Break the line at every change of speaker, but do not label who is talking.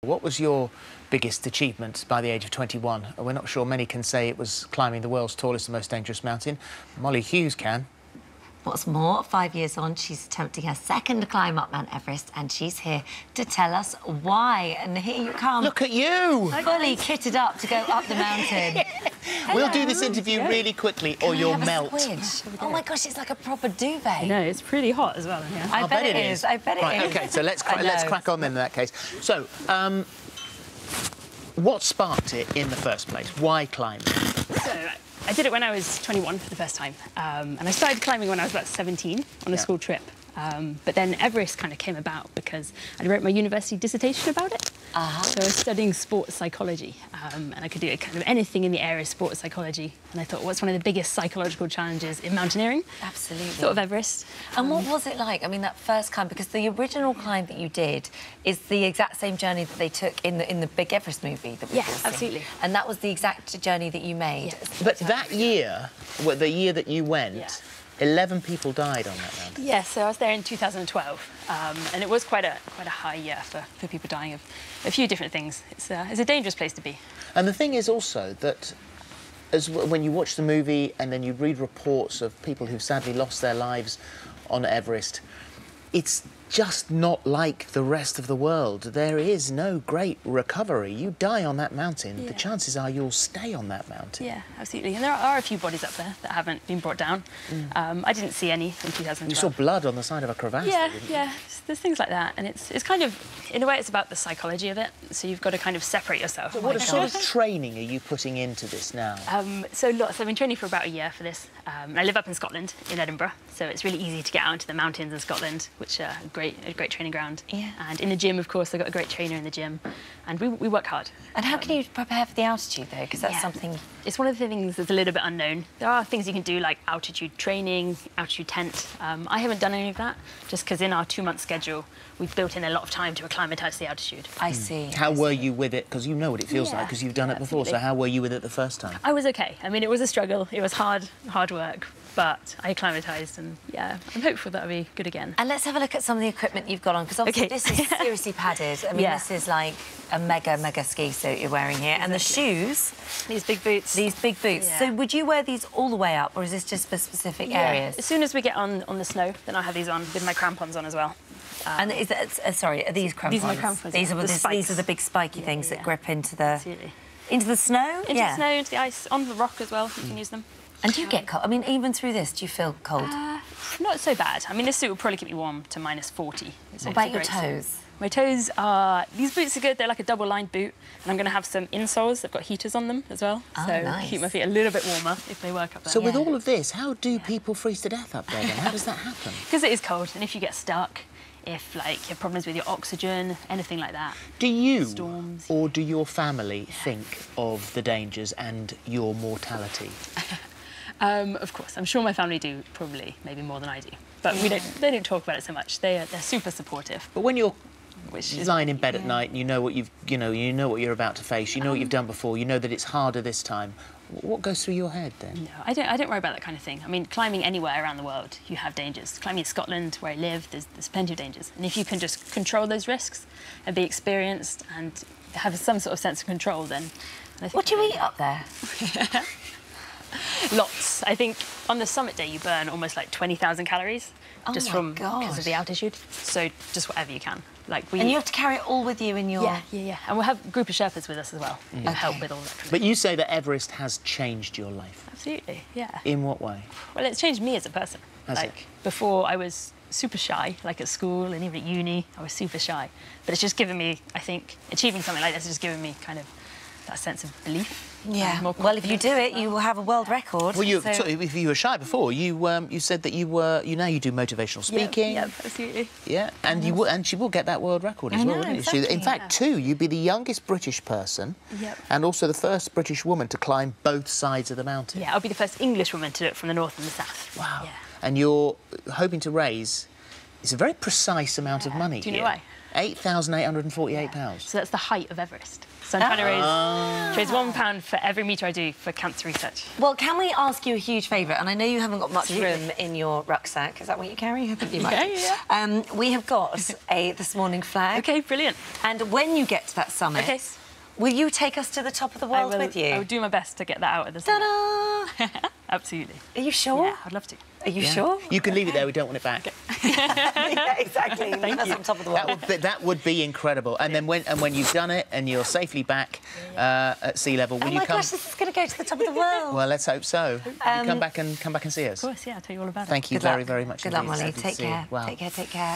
What was your biggest achievement by the age of 21? We're not sure many can say it was climbing the world's tallest and most dangerous mountain. Mollie Hughes can.
What's more, 5 years on, she's attempting her second climb up Mount Everest, and she's here to tell us why. And here you come.
Look at you!
Fully kitted up to go up the mountain.
We'll do this interview really quickly or you'll melt.
Oh my gosh, it's like a proper duvet.
No, it's pretty hot as well in here.
I bet it is. I bet it is.
Right, OK, so let's crack on then in that case. So, what sparked it in the first place? Why climbing?
So, I did it when I was 21 for the first time. And I started climbing when I was about 17 on a school trip. But then Everest kind of came about because I wrote my university dissertation about it. So I was studying sports psychology, and I could do kind of anything in the area of sports psychology. And I thought, what's one of the biggest psychological challenges in mountaineering?
Absolutely.
Thought of Everest.
And what was it like? I mean, that first climb, because the original climb that you did is the exact same journey that they took in the Big Everest movie that we
Yes, absolutely.
And that was the exact journey that you made.
Yes.
But that year, well, the year that you went, 11 people died on that mountain.
Yeah, so I was there in 2012, and it was quite a high year for people dying of a few different things. It's a dangerous place to be.
And the thing is also that when you watch the movie and then you read reports of people who've sadly lost their lives on Everest, it's just not like the rest of the world. There is no great recovery. You die on that mountain, the chances are you'll stay on that mountain.
Yeah, absolutely. And there are a few bodies up there that haven't been brought down. I didn't see any in 2012.
You saw blood on the side of a crevasse.
Yeah,
didn't you?
yeah. There's things like that, and it's kind of, in a way, it's about the psychology of it. So you've got to kind of separate yourself.
So what sort of training are you putting into this now?
So lots. I've been training for about a year for this. I live up in Scotland, in Edinburgh, so it's really easy to get out into the mountains in Scotland, which are a great training ground.
Yeah.
And in the gym, of course, I've got a great trainer in the gym, and we work hard.
And how can you prepare for the altitude, though? Because that's something...
It's one of the things that's a little bit unknown. There are things you can do, like altitude training, altitude tent. I haven't done any of that, just because in our 2-month schedule, we've built in a lot of time to acclimatise the altitude.
I see.
How were you with it? Because you know what it feels like, because you've done it before.
Absolutely.
So how were you with it the first time?
I was OK. I mean, it was a struggle. It was hard work. But I acclimatised, and yeah, I'm hopeful that'll be good again.
And let's have a look at some of the equipment you've got on, because obviously this is seriously padded. I mean, this is like a mega ski suit you're wearing here. And the shoes...
These big boots.
These big boots.
Yeah.
So would you wear these all the way up, or is this just for specific areas?
As soon as we get on the snow, then I'll have these on, with my crampons on as well.
And is that, sorry, are these crampons?
These are my crampons.
These are the big spiky things that grip into the...
Absolutely.
Into the snow?
Into the snow, into the ice, on the rock as well, you can use them.
And do you get cold? I mean, even through this, do you feel cold?
Not so bad. I mean, this suit will probably keep me warm to -40.
What about your toes?
My toes are... These boots are good. They're like a double-lined boot. And I'm going to have some insoles. They've got heaters on them as well.
Oh,
so
nice.
keep my feet a little bit warmer if they work up there.
So with all of this, how do people freeze to death up there then? How does that happen?
Because it is cold, and if you get stuck, if, like, you have problems with your oxygen, anything like that.
Do you
Storms.
or do your family think of the dangers and your mortality?
Of course, I'm sure my family do, probably, maybe more than I do. But they don't talk about it so much. They're super supportive.
But when you're lying in bed at night, and you know what what you're about to face, you know what you've done before, you know that it's harder this time. What goes through your head then?
No, I don't worry about that kind of thing. I mean, climbing anywhere around the world, you have dangers. Climbing in Scotland, where I live, there's plenty of dangers. And if you can just control those risks and be experienced and have some sort of sense of control, then...
What do you eat up there?
Lots. I think on the summit day you burn almost like 20,000 calories just because of the altitude. So just whatever you can. And
you have to carry it all with you in your...
Yeah. And we'll have a group of Sherpas with us as well who help with all that.
But you say that Everest has changed your life.
Absolutely, yeah.
In what way?
Well, it's changed me as a person. Before I was super shy, like at school and even at uni, I was super shy. But it's just given me, I think, achieving something like this has just given me kind of that sense of belief.
Yeah. Well, if you do it, you will have a world record.
Well, if you were shy before, you said that now you do motivational speaking.
Yeah, absolutely.
Yeah, and she will get that world record as well, wouldn't she? In fact, too, you'd be the youngest British person, and also the first British woman to climb both sides of the mountain.
Yeah, I'll be the first English woman to do it from the north and the south.
Wow.
Yeah.
And you're hoping to raise, it's a very precise amount of money.
Do you know why?
8,848 pounds.
So that's the height of Everest. So I'm trying to raise £1 for every metre I do for cancer research.
Well, can we ask you a huge favour? And I know you haven't got much room in your rucksack. Is that what you carry? I think you might.
Yeah.
We have got a This Morning flag.
OK, brilliant.
And when you get to that summit, will you take us to the top of the world with you?
I will do my best to get that out at the summit.
Ta-da!
Absolutely.
Are you sure?
Yeah, I'd love to.
Are you sure?
You can leave it there, we don't want it back.
Yeah, exactly. That's on top of the world.
That would be incredible. And then when you've done it and you're safely back at sea level, will you come?
Oh my gosh, this is going to go to the top of the world.
Well, let's hope so. Will you come back and see us?
Of course, yeah, I'll tell you all about it.
Thank you very, very much.
Good luck,
indeed.
Mollie.
Good to
Take
see you.
care.
Wow.
Take care. Take care.